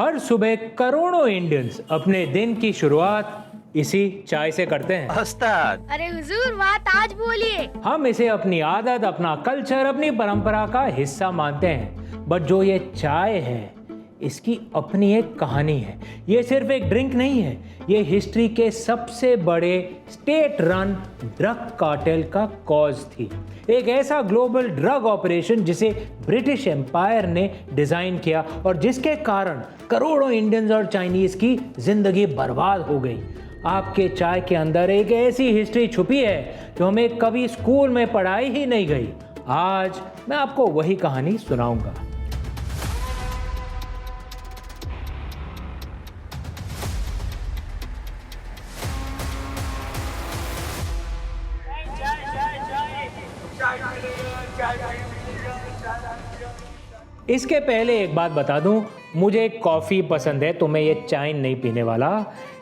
हर सुबह करोड़ों इंडियंस अपने दिन की शुरुआत इसी चाय से करते हैं। उस्ताद, अरे हुजूर बात आज बोलिए। हम इसे अपनी आदत, अपना कल्चर, अपनी परंपरा का हिस्सा मानते हैं। बट जो ये चाय है, इसकी अपनी एक कहानी है। ये सिर्फ एक ड्रिंक नहीं है, ये हिस्ट्री के सबसे बड़े स्टेट रन ड्रग कार्टेल का कॉज थी। एक ऐसा ग्लोबल ड्रग ऑपरेशन जिसे ब्रिटिश एम्पायर ने डिजाइन किया और जिसके कारण करोड़ों इंडियंस और चाइनीज की जिंदगी बर्बाद हो गई। आपके चाय के अंदर एक ऐसी हिस्ट्री छुपी है जो हमें कभी स्कूल में पढ़ाई ही नहीं गई। आज मैं आपको वही कहानी सुनाऊंगा। इसके पहले एक बात बता दूं, मुझे कॉफ़ी पसंद है तो मैं ये चाय नहीं पीने वाला,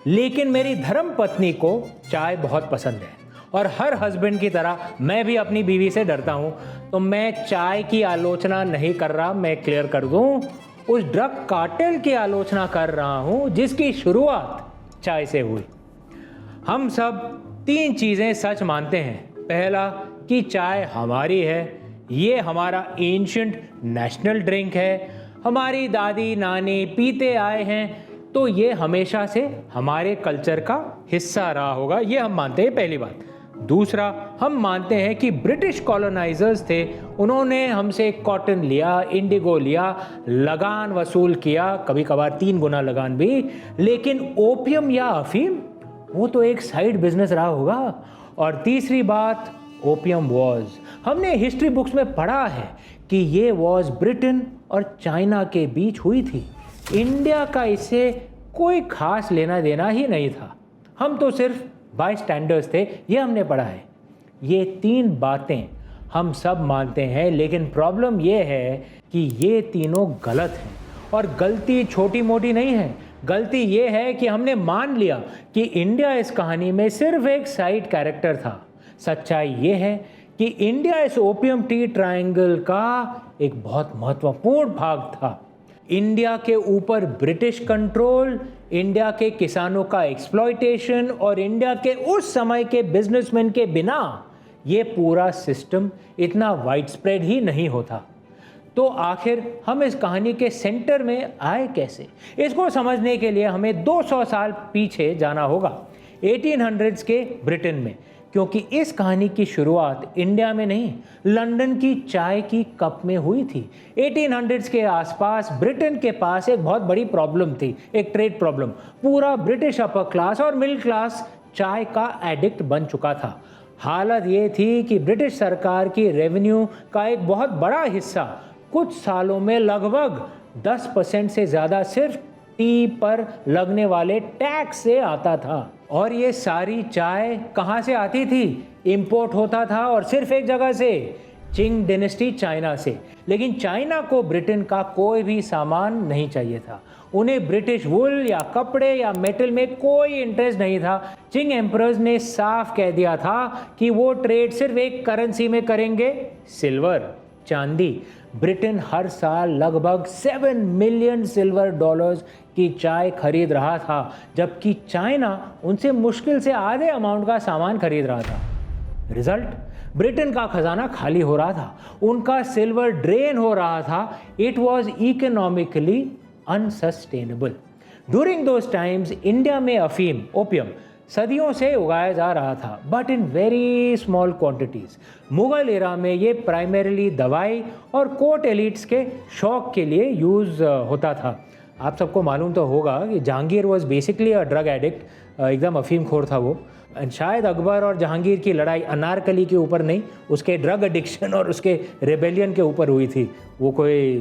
लेकिन मेरी धर्म पत्नी को चाय बहुत पसंद है और हर हस्बैंड की तरह मैं भी अपनी बीवी से डरता हूं। तो मैं चाय की आलोचना नहीं कर रहा, मैं क्लियर कर दूं, उस ड्रग कार्टेल की आलोचना कर रहा हूं जिसकी शुरुआत चाय से हुई। हम सब 3 चीज़ें सच मानते हैं। पहला कि चाय हमारी है, ये हमारा एंशिएंट नेशनल ड्रिंक है, हमारी दादी नानी पीते आए हैं, तो ये हमेशा से हमारे कल्चर का हिस्सा रहा होगा, ये हम मानते हैं। पहली बात। दूसरा, हम मानते हैं कि ब्रिटिश कॉलोनाइजर्स थे, उन्होंने हमसे कॉटन लिया, इंडिगो लिया, लगान वसूल किया, कभी कभार 3 गुना लगान भी, लेकिन ओपियम या अफीम वो तो एक साइड बिजनेस रहा होगा। और तीसरी बात, ओपियम वॉज, हमने हिस्ट्री बुक्स में पढ़ा है कि ये वॉज ब्रिटेन और चाइना के बीच हुई थी। इंडिया का इससे कोई खास लेना देना ही नहीं था, हम तो सिर्फ बाय स्टैंडर्ड्स थे, ये हमने पढ़ा है। ये 3 बातें हम सब मानते हैं, लेकिन प्रॉब्लम ये है कि ये तीनों गलत हैं। और गलती छोटी मोटी नहीं है, गलती ये है कि हमने मान लिया कि इंडिया इस कहानी में सिर्फ एक साइड कैरेक्टर था। सच्चाई ये है कि इंडिया इस ओपियम टी ट्रायंगल का एक बहुत महत्वपूर्ण भाग था। इंडिया के ऊपर ब्रिटिश कंट्रोल, इंडिया के किसानों का एक्सप्लॉयटेशन और इंडिया के उस समय के बिजनेसमैन के बिना ये पूरा सिस्टम इतना वाइडस्प्रेड ही नहीं होता। तो आखिर हम इस कहानी के सेंटर में आए कैसे? इसको समझने के लिए हमें 200 साल पीछे जाना होगा, 1800s के ब्रिटेन में, क्योंकि इस कहानी की शुरुआत इंडिया में नहीं, लंदन की चाय की कप में हुई थी। 1800s के आसपास ब्रिटेन के पास एक बहुत बड़ी प्रॉब्लम थी, एक ट्रेड प्रॉब्लम। पूरा ब्रिटिश अपर क्लास और मिडिल क्लास चाय का एडिक्ट बन चुका था। हालत ये थी कि ब्रिटिश सरकार की रेवेन्यू का एक बहुत बड़ा हिस्सा कुछ सालों में लगभग 10% से ज़्यादा सिर्फ टी पर लगने वाले टैक्स से आता था। और ये सारी चाय कहाँ से आती थी? इंपोर्ट होता था, और सिर्फ एक जगह से, चिंग डायनेस्टी चाइना से। लेकिन चाइना को ब्रिटेन का कोई भी सामान नहीं चाहिए था। उन्हें ब्रिटिश वुल या कपड़े या मेटल में कोई इंटरेस्ट नहीं था। चिंग एम्परर्स ने साफ कह दिया था कि वो ट्रेड सिर्फ एक करेंसी में करेंगे, सिल्वर, चांदी। ब्रिटेन हर साल लगभग 7 मिलियन सिल्वर डॉलर्स की चाय खरीद रहा था, जबकि चाइना उनसे मुश्किल से आधे अमाउंट का सामान खरीद रहा था। रिजल्ट, ब्रिटेन का खजाना खाली हो रहा था, उनका सिल्वर ड्रेन हो रहा था। It was economically unsustainable. During those times India में अफीम, ओपियम सदियों से उगाया जा रहा था, but in very small quantities. Mughal era में ये प्राइमरीली दवाई और कोर्ट एलिट्स के शौक के लिए यूज़ होता था। आप सबको मालूम तो होगा कि Jahangir was basically a drug addict, एकदम अफीम खोर था वो। शायद अकबर और जहांगीर की लड़ाई अनारकली के ऊपर नहीं, उसके ड्रग एडिक्शन और उसके रेबेलियन के ऊपर हुई थी। वो कोई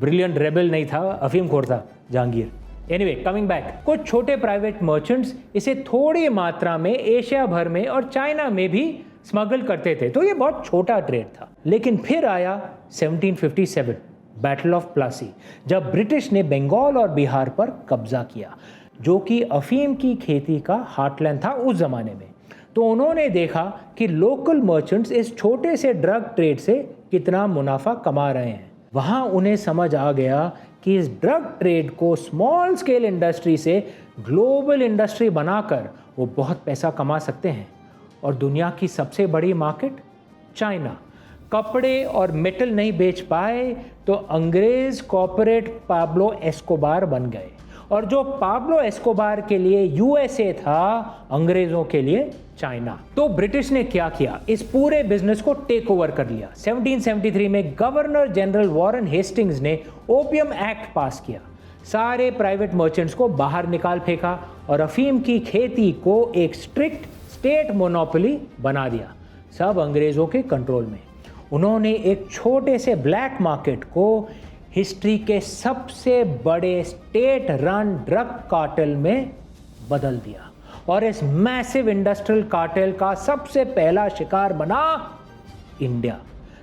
ब्रिलियंट रेबेल नहीं था, अफीम खोर था जहांगीर। एनीवे, कमिंग बैक, कुछ छोटे प्राइवेट मर्चेंट्स इसे थोड़ी मात्रा में एशिया भर में और चाइना में भी स्मगल करते थे, तो ये बहुत छोटा ट्रेड था। लेकिन फिर आया 1757, बैटल ऑफ प्लासी, जब ब्रिटिश ने बंगाल और बिहार पर कब्जा किया, जो कि अफीम की खेती का हार्टलैंड था उस जमाने में। तो उन्होंने देखा कि लोकल मर्चेंट्स इस छोटे से ड्रग ट्रेड से कितना मुनाफा कमा रहे हैं। वहाँ उन्हें समझ आ गया कि इस ड्रग ट्रेड को स्मॉल स्केल इंडस्ट्री से ग्लोबल इंडस्ट्री बनाकर वो बहुत पैसा कमा सकते हैं। और दुनिया की सबसे बड़ी मार्केट चाइना कपड़े और मेटल नहीं बेच पाए तो अंग्रेज कॉर्पोरेट पाब्लो एस्कोबार बन गए, और जो पाब्लो एस्कोबार के लिए यूएसए था, अंग्रेजों के लिए चाइना। तो ब्रिटिश ने क्या किया, इस पूरे बिजनेस को टेक ओवर कर लिया। 1773 में गवर्नर जनरल वॉरेन हेस्टिंग्स ने ओपियम एक्ट पास किया, सारे प्राइवेट मर्चेंट्स को बाहर निकाल फेंका और अफीम की खेती को एक स्ट्रिक्ट स्टेट मोनोपोली बना दिया, सब अंग्रेजों के कंट्रोल में। उन्होंने एक छोटे से ब्लैक मार्केट को हिस्ट्री के सबसे बड़े स्टेट रन ड्रग कार्टेल में बदल दिया, और इस मैसिव इंडस्ट्रियल कार्टेल का सबसे पहला शिकार बना इंडिया।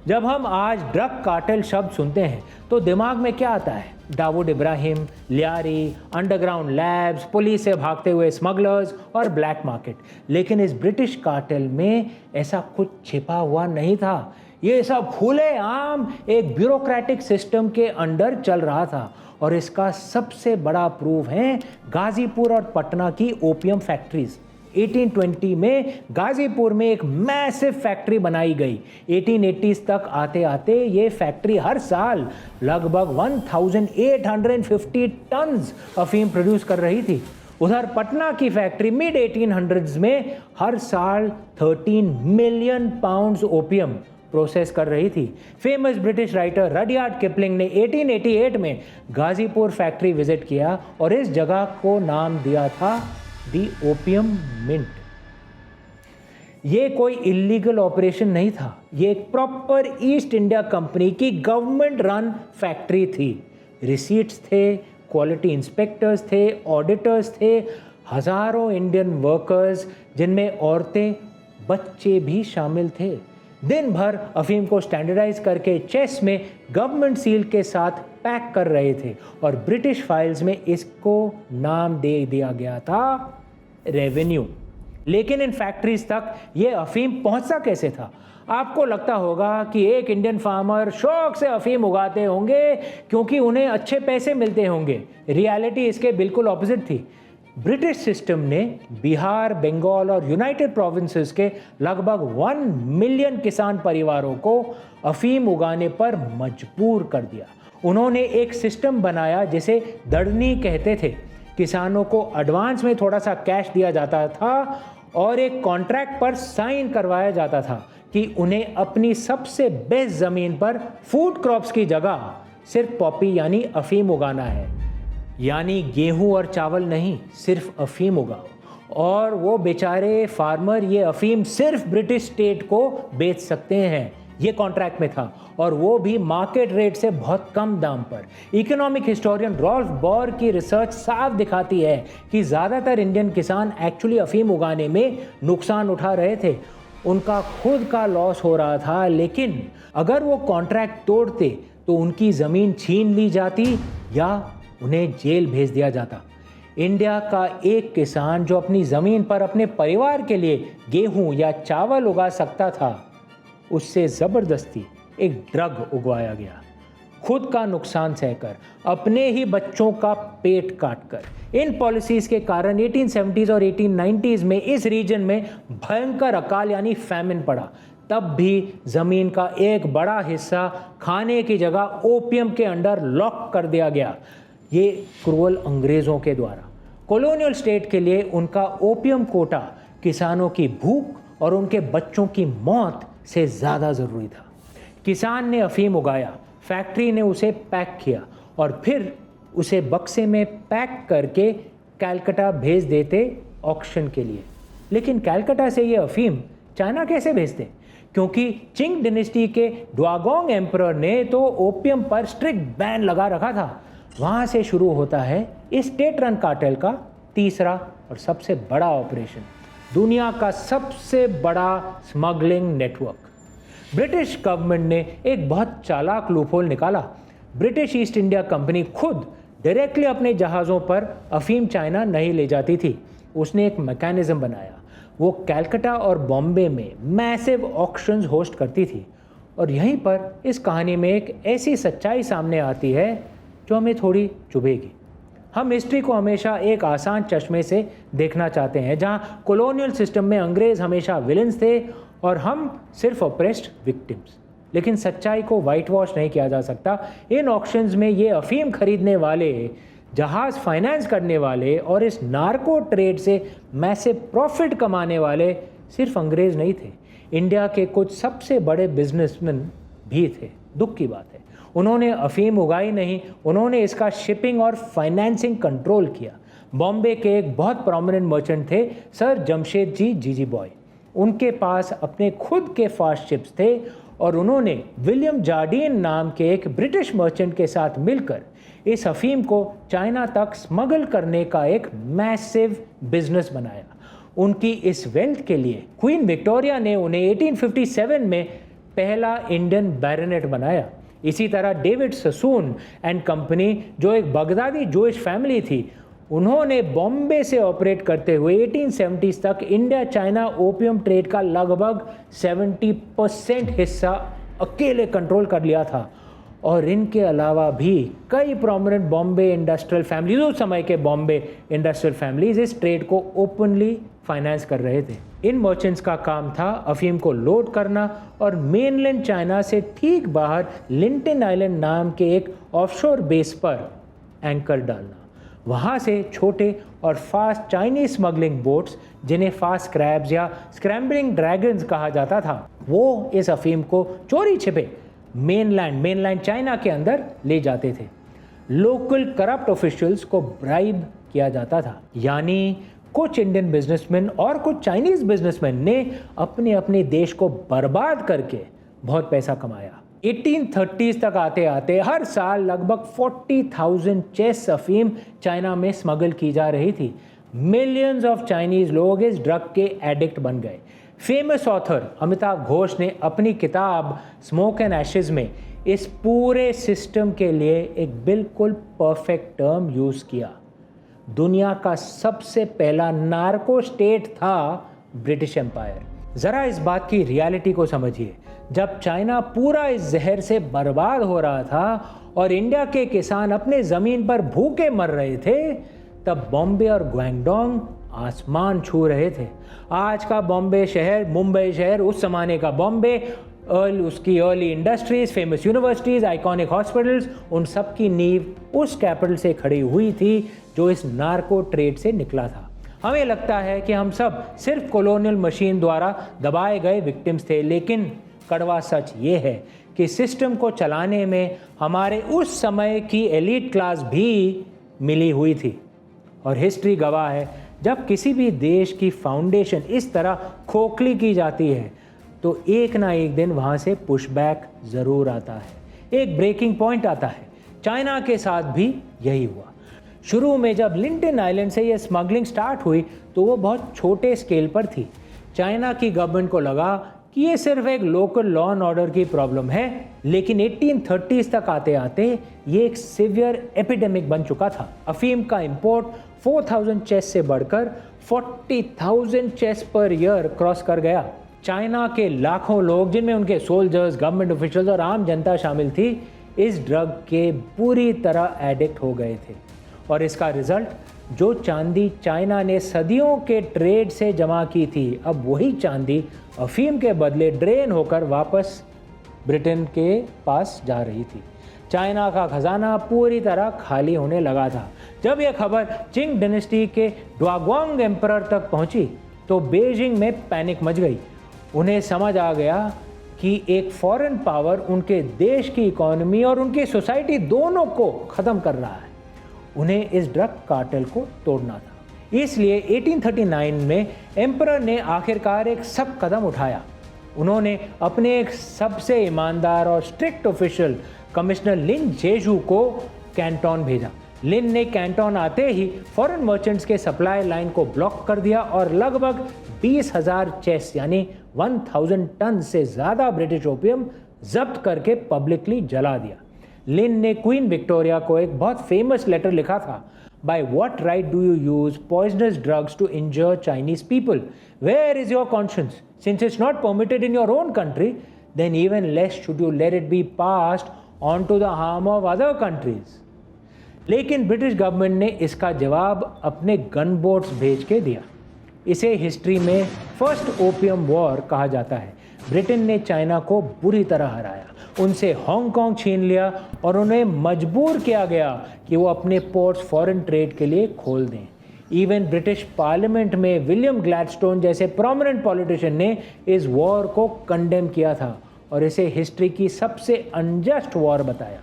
जब हम आज ड्रग कार्टेल शब्द सुनते हैं तो दिमाग में क्या आता है? Dawood Ibrahim, Lyari, underground labs, police से भागते हुए स्मगलर्स और ब्लैक मार्केट। लेकिन इस ब्रिटिश कार्टेल में ऐसा कुछ छिपा हुआ नहीं था। ये सब खुलेआम एक ब्यूरोक्रेटिक सिस्टम के अंडर चल रहा था, और इसका सबसे बड़ा प्रूफ है गाजीपुर और पटना की ओपियम फैक्ट्रीज। 1820 में गाजीपुर में एक मैसिव फैक्ट्री बनाई गई। 1880s तक आते आते ये फैक्ट्री हर साल लगभग 1850 टन्स अफीम प्रोड्यूस कर रही थी। उधर पटना की फैक्ट्री मिड 1800s में हर साल 13 मिलियन पाउंड्स ओपियम प्रोसेस कर रही थी। Famous British writer Rudyard Kipling ने 1888 में गाजीपुर फैक्ट्री विजिट किया और इस जगह को नाम दिया था दी ओपियम मिंट। ये कोई इलीगल ऑपरेशन नहीं था, ये एक प्रॉपर ईस्ट इंडिया कंपनी की गवर्नमेंट रन फैक्ट्री थी। रिसीट्स थे, क्वालिटी इंस्पेक्टर्स थे, ऑडिटर्स थे, हजारों इंडियन वर्कर्स जिनमें औरतें, बच्चे भी शामिल थे। दिन भर अफीम को स्टैंडर्डाइज करके चेस्ट में गवर्नमेंट सील के साथ पैक कर रहे थे, और ब्रिटिश फाइल्स में इसको नाम दे दिया गया था रेवेन्यू। लेकिन इन फैक्ट्रीज तक ये अफीम पहुंचता कैसे था? आपको लगता होगा कि एक इंडियन फार्मर शौक से अफीम उगाते होंगे क्योंकि उन्हें अच्छे पैसे मिलते होंगे। रियलिटी इसके बिल्कुल ऑपोजिट थी। ब्रिटिश सिस्टम ने बिहार, बंगाल और यूनाइटेड प्रोविंसेस के लगभग 1 मिलियन किसान परिवारों को अफीम उगाने पर मजबूर कर दिया। उन्होंने एक सिस्टम बनाया जिसे दड़नी कहते थे। किसानों को एडवांस में थोड़ा सा कैश दिया जाता था और एक कॉन्ट्रैक्ट पर साइन करवाया जाता था कि उन्हें अपनी सबसे बेस्ट ज़मीन पर फूड क्रॉप्स की जगह सिर्फ पॉपी यानी अफीम उगाना है। यानी गेहूं और चावल नहीं, सिर्फ अफीम उगाओ। और वो बेचारे फार्मर ये अफीम सिर्फ ब्रिटिश स्टेट को बेच सकते हैं, ये कॉन्ट्रैक्ट में था, और वो भी मार्केट रेट से बहुत कम दाम पर। इकोनॉमिक हिस्टोरियन रॉल्फ बॉर की रिसर्च साफ दिखाती है कि ज़्यादातर इंडियन किसान एक्चुअली अफीम उगाने में नुकसान उठा रहे थे। उनका खुद का लॉस हो रहा था, लेकिन अगर वो कॉन्ट्रैक्ट तोड़ते तो उनकी ज़मीन छीन ली जाती या उन्हें जेल भेज दिया जाता। इंडिया का एक किसान जो अपनी ज़मीन पर अपने परिवार के लिए गेहूं या चावल उगा सकता था, उससे ज़बरदस्ती एक ड्रग उगवाया गया, खुद का नुकसान सहकर, अपने ही बच्चों का पेट काटकर। इन पॉलिसीज़ के कारण 1870s और 1890s में इस रीजन में भयंकर अकाल यानी फैमिन पड़ा। तब भी ज़मीन का एक बड़ा हिस्सा खाने की जगह ओपियम के अंडर लॉक कर दिया गया, ये क्रूअल अंग्रेज़ों के द्वारा। कॉलोनियल स्टेट के लिए उनका ओपियम कोटा किसानों की भूख और उनके बच्चों की मौत से ज़्यादा ज़रूरी था। किसान ने अफीम उगाया, फैक्ट्री ने उसे पैक किया और फिर उसे बक्से में पैक करके कलकत्ता भेज देते ऑक्शन के लिए। लेकिन कलकत्ता से ये अफीम चाइना कैसे भेजते? क्योंकि चिंग डिनेस्टी के ड्वागोंग एम्परर ने तो ओपियम पर स्ट्रिक्ट बैन लगा रखा था। वहाँ से शुरू होता है इस स्टेट रन कार्टेल का तीसरा और सबसे बड़ा ऑपरेशन, दुनिया का सबसे बड़ा स्मगलिंग नेटवर्क। ब्रिटिश गवर्नमेंट ने एक बहुत चालाक लूपहोल निकाला। ब्रिटिश ईस्ट इंडिया कंपनी खुद डायरेक्टली अपने जहाज़ों पर अफीम चाइना नहीं ले जाती थी। उसने एक मैकेनिज्म बनाया। वो कलकत्ता और बॉम्बे में मैसिव ऑक्शंस होस्ट करती थी। और यहीं पर इस कहानी में एक ऐसी सच्चाई सामने आती है जो हमें थोड़ी चुभेगी। हम हिस्ट्री को हमेशा एक आसान चश्मे से देखना चाहते हैं, जहाँ कॉलोनियल सिस्टम में अंग्रेज़ हमेशा विलन्स थे और हम सिर्फ ऑप्रेस्ड विक्टिम्स। लेकिन सच्चाई को वाइट वॉश नहीं किया जा सकता। इन ऑक्शंस में ये अफीम खरीदने वाले, जहाज़ फाइनेंस करने वाले और इस नार्को ट्रेड से मैसिव प्रॉफिट कमाने वाले सिर्फ अंग्रेज़ नहीं थे, इंडिया के कुछ सबसे बड़े बिजनेसमैन भी थे। दुख की बात है, उन्होंने अफीम उगाई नहीं, उन्होंने इसका शिपिंग और फाइनेंसिंग कंट्रोल किया। बॉम्बे के एक बहुत प्रोमिनेंट मर्चेंट थे सर जमशेद जी जीजी बॉय। उनके पास अपने खुद के फास्ट शिप्स थे और उन्होंने विलियम जार्डीन नाम के एक ब्रिटिश मर्चेंट के साथ मिलकर इस अफीम को चाइना तक स्मगल करने का एक मैसिव बिजनेस बनाया। उनकी इस वेल्थ के लिए क्वीन विक्टोरिया ने उन्हें 1857 में पहला इंडियन बैरोनेट बनाया। इसी तरह डेविड ससून एंड कंपनी, जो एक बगदादी जूइश फैमिली थी, उन्होंने बॉम्बे से ऑपरेट करते हुए 1870s तक इंडिया चाइना ओपियम ट्रेड का लगभग 70% हिस्सा अकेले कंट्रोल कर लिया था। और इनके अलावा भी कई प्रोमिनेंट बॉम्बे इंडस्ट्रियल फैमिलीज, उस समय के बॉम्बे इंडस्ट्रियल फैमिलीज, इस ट्रेड को ओपनली फाइनेंस कर रहे थे। इन मर्चेंट्स का काम था अफीम को लोड करना और मेनलैंड चाइना से ठीक बाहर लिंटन आइलैंड नाम के एक ऑफशोर बेस पर एंकर डालना। वहाँ से छोटे और फास्ट चाइनीज स्मगलिंग बोट्स, जिन्हें फास्ट क्रैब्स या स्क्रैम्बलिंग ड्रैगन्स कहा जाता था, वो इस अफीम को चोरी छिपे मेनलैंड चाइना के अंदर ले जाते थे। लोकल करप्ट ऑफिशियल्स को ब्राइब किया जाता था, यानी कुछ इंडियन बिजनेसमैन और कुछ चाइनीज बिजनेसमैन ने अपने अपने देश को बर्बाद करके बहुत पैसा कमाया। 1830s तक आते आते हर साल लगभग 40,000 चेस्ट अफीम चाइना में स्मगल की जा रही थी। मिलियंस ऑफ चाइनीज लोग इस ड्रग के एडिक्ट बन गए। फेमस ऑथर अमिताभ घोष ने अपनी किताब स्मोक एंड एशेज में इस पूरे सिस्टम के लिए एक बिल्कुल परफेक्ट टर्म यूज किया। दुनिया का सबसे पहला नार्को स्टेट था ब्रिटिश एम्पायर। जरा इस बात की रियलिटी को समझिए। जब चाइना पूरा इस जहर से बर्बाद हो रहा था और इंडिया के किसान अपने जमीन पर भूखे मर रहे थे, तब बॉम्बे और ग्वांगडोंग आसमान छू रहे थे। आज का बॉम्बे शहर, मुंबई शहर, उस जमाने का बॉम्बे, उसकी early industries, famous universities, iconic hospitals, उन सब की नींव उस कैपिटल से खड़ी हुई थी जो इस नार्को ट्रेड से निकला था। हमें लगता है कि हम सब सिर्फ कॉलोनियल मशीन द्वारा दबाए गए विक्टिम्स थे, लेकिन कड़वा सच ये है कि सिस्टम को चलाने में हमारे उस समय की एलीट क्लास भी मिली हुई थी। और हिस्ट्री गवाह है, जब किसी भी देश की फाउंडेशन इस तरह खोखली की जाती है तो एक ना एक दिन वहाँ से पुशबैक ज़रूर आता है, एक ब्रेकिंग पॉइंट आता है। चाइना के साथ भी यही हुआ। शुरू में जब लिंटन आइलैंड से ये स्मगलिंग स्टार्ट हुई तो वो बहुत छोटे स्केल पर थी। चाइना की गवर्नमेंट को लगा कि ये सिर्फ एक लोकल लॉ एंड ऑर्डर की प्रॉब्लम है, लेकिन 1830s तक आते आते ये एक सिवियर एपिडेमिक बन चुका था। अफीम का इंपोर्ट 4,000 चेस्ट से बढ़कर 40,000 चेस्ट पर ईयर क्रॉस कर गया। चाइना के लाखों लोग, जिनमें उनके सोल्जर्स, गवर्नमेंट ऑफिशियल्स और आम जनता शामिल थी, इस ड्रग के पूरी तरह एडिक्ट हो गए थे। और इसका रिजल्ट, जो चांदी चाइना ने सदियों के ट्रेड से जमा की थी, अब वही चांदी अफीम के बदले ड्रेन होकर वापस ब्रिटेन के पास जा रही थी। चाइना का खजाना पूरी तरह खाली होने लगा था। जब यह खबर चिंग डायनेस्टी के ड्वाग्वांग एम्परर तक पहुंची तो बीजिंग में पैनिक मच गई। उन्हें समझ आ गया कि एक फॉरेन पावर उनके देश की इकोनॉमी और उनकी सोसाइटी दोनों को ख़त्म कर रहा है। उन्हें इस ड्रग कार्टेल को तोड़ना था। इसलिए 1839 में एम्परर ने आखिरकार एक सख्त कदम उठाया। उन्होंने अपने एक सबसे ईमानदार और स्ट्रिक्ट ऑफिशियल कमिश्नर लिन जेजू को कैंटोन भेजा। लिन ने कैंटोन आते ही फॉरेन मर्चेंट्स के सप्लाई लाइन को ब्लॉक कर दिया और लगभग 20,000 चेस्ट यानी 1,000 टन से ज़्यादा ब्रिटिश ओपियम जब्त करके पब्लिकली जला दिया। लिन ने क्वीन विक्टोरिया को एक बहुत फेमस लेटर लिखा था, by what right do you use poisonous drugs to injure Chinese people? Where is your conscience? Since it's not permitted in your own country, then even less should you let it be passed on to the harm of other countries. लेकिन British government ने इसका जवाब अपने gun boats भेज के दिया। इसे history में फर्स्ट ओपियम वॉर कहा जाता है। ब्रिटेन ने चाइना को बुरी तरह हराया, उनसे हांगकांग छीन लिया और उन्हें मजबूर किया गया कि वो अपने पोर्ट्स फॉरेन ट्रेड के लिए खोल दें। इवन ब्रिटिश पार्लियामेंट में विलियम ग्लैडस्टोन जैसे प्रोमिनेंट पॉलिटिशियन ने इस वॉर को कंडेम किया था और इसे हिस्ट्री की सबसे अनजस्ट वॉर बताया।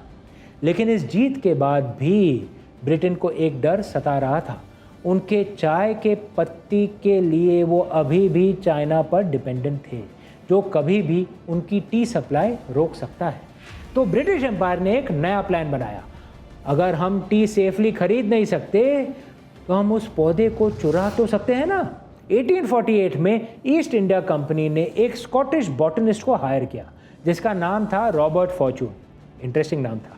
लेकिन इस जीत के बाद भी ब्रिटेन को एक डर सता रहा था। उनके चाय के पत्ती के लिए वो अभी भी चाइना पर डिपेंडेंट थे, जो कभी भी उनकी टी सप्लाई रोक सकता है। तो ब्रिटिश एम्पायर ने एक नया प्लान बनाया। अगर हम टी सेफली खरीद नहीं सकते तो हम उस पौधे को चुरा तो सकते हैं ना। 1848 में ईस्ट इंडिया कंपनी ने एक स्कॉटिश बॉटनिस्ट को हायर किया जिसका नाम था रॉबर्ट फॉर्चून। इंटरेस्टिंग नाम था।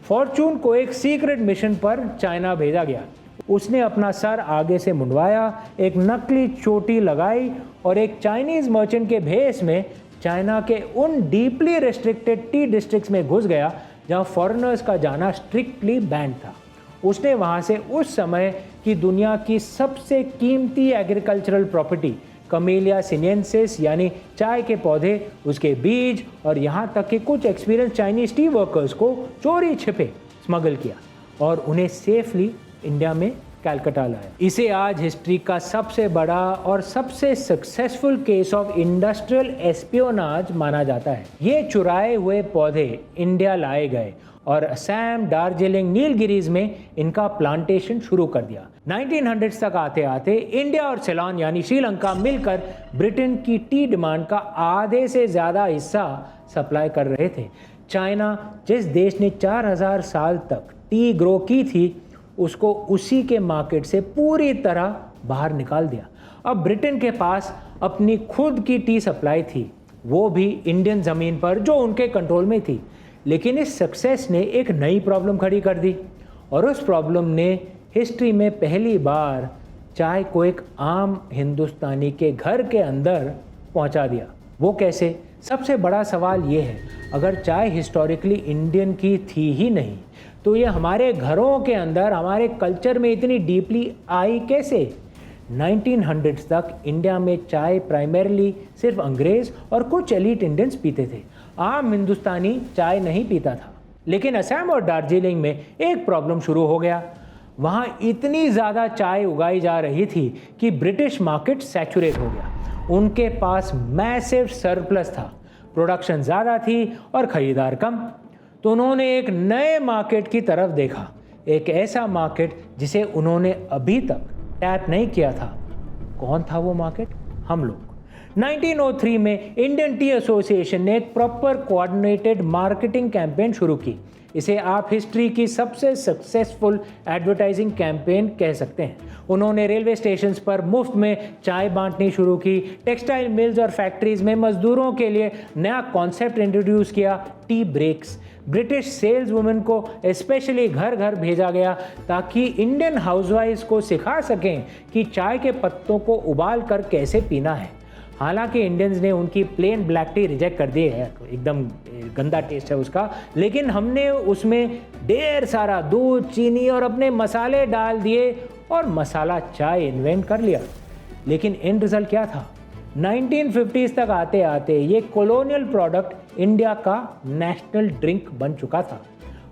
फॉर्चून को एक सीक्रेट मिशन पर चाइना भेजा गया। उसने अपना सर आगे से मुंडवाया, एक नकली चोटी लगाई और एक चाइनीज मर्चेंट के भेस में चाइना के उन डीपली रेस्ट्रिक्टेड टी डिस्ट्रिक्ट्स में घुस गया जहां फॉरेनर्स का जाना स्ट्रिक्टली बैंड था। उसने वहां से उस समय की दुनिया की सबसे कीमती एग्रीकल्चरल प्रॉपर्टी कमेलिया सिनेंसिस यानी चाय के पौधे, उसके बीज और यहाँ तक कि कुछ एक्सपीरियंस चाइनीज टी वर्कर्स को चोरी छिपे स्मगल किया और उन्हें सेफली इंडिया में कलकत्ता लाया। इसे आज हिस्ट्री का सबसे बड़ा और सबसे successful case of industrial espionage माना जाता है। ये चुराए हुए पौधे इंडिया लाए गए और असम, दार्जिलिंग, नीलगिरीज में इनका प्लांटेशन शुरू कर दिया। 1900s तक आते आते इंडिया और सेलोन यानी श्रीलंका मिलकर ब्रिटेन की टी डिमांड का आधे से ज़्यादा हिस्सा सप्लाई कर रहे थे। चाइना, जिस देश ने 4000 साल तक टी ग्रो की थी, उसको उसी के मार्केट से पूरी तरह बाहर निकाल दिया। अब ब्रिटेन के पास अपनी खुद की टी सप्लाई थी, वो भी इंडियन ज़मीन पर जो उनके कंट्रोल में थी। लेकिन इस सक्सेस ने एक नई प्रॉब्लम खड़ी कर दी और उस प्रॉब्लम ने हिस्ट्री में पहली बार चाय को एक आम हिंदुस्तानी के घर के अंदर पहुंचा दिया। वो कैसे? सबसे बड़ा सवाल ये है, अगर चाय हिस्टोरिकली इंडियन की थी ही नहीं तो ये हमारे घरों के अंदर, हमारे कल्चर में इतनी डीपली आई कैसे? 1900s तक इंडिया में चाय प्राइमरीली सिर्फ अंग्रेज और कुछ एलीट इंडियंस पीते थे। आम हिंदुस्तानी चाय नहीं पीता था। लेकिन असम और दार्जिलिंग में एक प्रॉब्लम शुरू हो गया। वहाँ इतनी ज़्यादा चाय उगाई जा रही थी कि ब्रिटिश मार्केट सैचुरेट हो गया। उनके पास मैसिव सरप्लस था, प्रोडक्शन ज़्यादा थी और ख़रीदार कम। तो उन्होंने एक नए मार्केट की तरफ देखा, एक ऐसा मार्केट जिसे उन्होंने अभी तक टैप नहीं किया था। कौन था वो मार्केट? हम लोग। 1903 में इंडियन टी एसोसिएशन ने एक प्रॉपर कोऑर्डिनेटेड मार्केटिंग कैंपेन शुरू की। इसे आप हिस्ट्री की सबसे सक्सेसफुल एडवर्टाइजिंग कैंपेन कह सकते हैं। उन्होंने रेलवे स्टेशंस पर मुफ्त में चाय बांटनी शुरू की, टेक्सटाइल मिल्स और फैक्ट्रीज में मजदूरों के लिए नया कॉन्सेप्ट इंट्रोड्यूस किया, tea breaks. British sales women को स्पेशली घर घर भेजा गया ताकि इंडियन हाउसवाइफ्स को सिखा सकें कि चाय के पत्तों को उबाल कर कैसे पीना है। हालांकि इंडियंस ने उनकी प्लेन ब्लैक टी रिजेक्ट कर दी है, एकदम गंदा टेस्ट है उसका, लेकिन हमने उसमें ढेर सारा दूध, चीनी और अपने मसाले डाल दिए और मसाला चाय इन्वेंट कर लिया। लेकिन एंड रिजल्ट क्या था? 1950s तक आते आते ये कॉलोनियल प्रोडक्ट इंडिया का नेशनल ड्रिंक बन चुका था।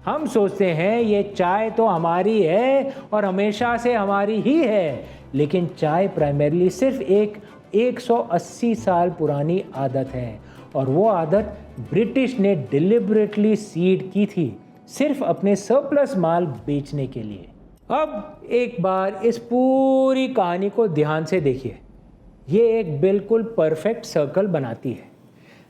हम सोचते हैं ये चाय तो हमारी है और हमेशा से हमारी ही है, लेकिन चाय प्राइमरीली सिर्फ एक 180 साल पुरानी आदत है और वो आदत ब्रिटिश ने डिलिबरेटली सीड की थी, सिर्फ अपने सरप्लस माल बेचने के लिए। अब एक बार इस पूरी कहानी को ध्यान से देखिए। ये एक बिल्कुल परफेक्ट सर्कल बनाती है।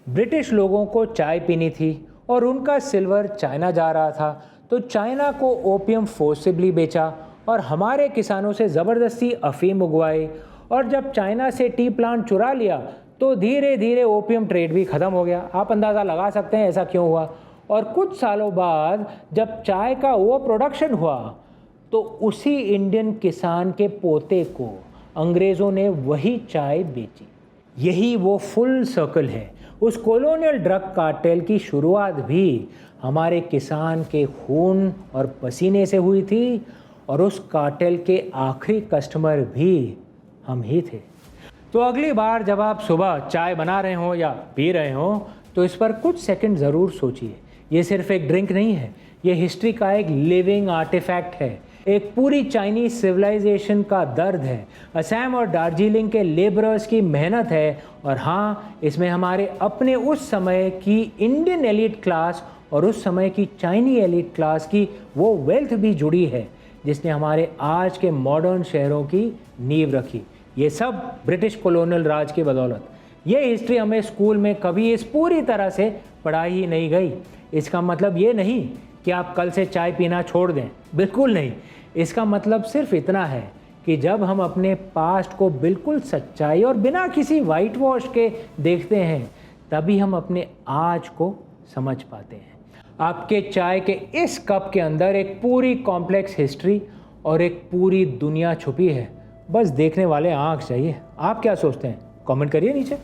ब्रिटिश लोगों को चाय पीनी थी और उनका सिल्वर चाइना जा रहा था, तो चाइना को ओपियम फोर्सिबली बेचा और हमारे किसानों से ज़बरदस्ती अफीम उगवाई। और जब चाइना से टी प्लांट चुरा लिया तो धीरे धीरे ओपियम ट्रेड भी ख़त्म हो गया। आप अंदाज़ा लगा सकते हैं ऐसा क्यों हुआ। और कुछ सालों बाद जब चाय का वो प्रोडक्शन हुआ तो उसी इंडियन किसान के पोते को अंग्रेज़ों ने वही चाय बेची। यही वो फुल सर्कल है। उस कॉलोनियल ड्रग कार्टेल की शुरुआत भी हमारे किसान के खून और पसीने से हुई थी और उस कार्टेल के आखिरी कस्टमर भी हम ही थे। तो अगली बार जब आप सुबह चाय बना रहे हो या पी रहे हो तो इस पर कुछ सेकंड ज़रूर सोचिए। ये सिर्फ एक ड्रिंक नहीं है, ये हिस्ट्री का एक लिविंग आर्टिफैक्ट है, एक पूरी चाइनीज सिविलाइजेशन का दर्द है, असम और दार्जिलिंग के लेबरर्स की मेहनत है और हाँ, इसमें हमारे अपने उस समय की इंडियन एलीट क्लास और उस समय की चाइनी एलीट क्लास की वो वेल्थ भी जुड़ी है जिसने हमारे आज के मॉडर्न शहरों की नींव रखी। ये सब ब्रिटिश कॉलोनियल राज की बदौलत। ये हिस्ट्री हमें स्कूल में कभी इस पूरी तरह से पढ़ाई ही नहीं गई। इसका मतलब ये नहीं कि आप कल से चाय पीना छोड़ दें, बिल्कुल नहीं। इसका मतलब सिर्फ इतना है कि जब हम अपने पास्ट को बिल्कुल सच्चाई और बिना किसी वाइट वॉश के देखते हैं तभी हम अपने आज को समझ पाते हैं। आपके चाय के इस कप के अंदर एक पूरी कॉम्प्लेक्स हिस्ट्री और एक पूरी दुनिया छुपी है, बस देखने वाले आँख चाहिए। आप क्या सोचते हैं? कमेंट करिए नीचे।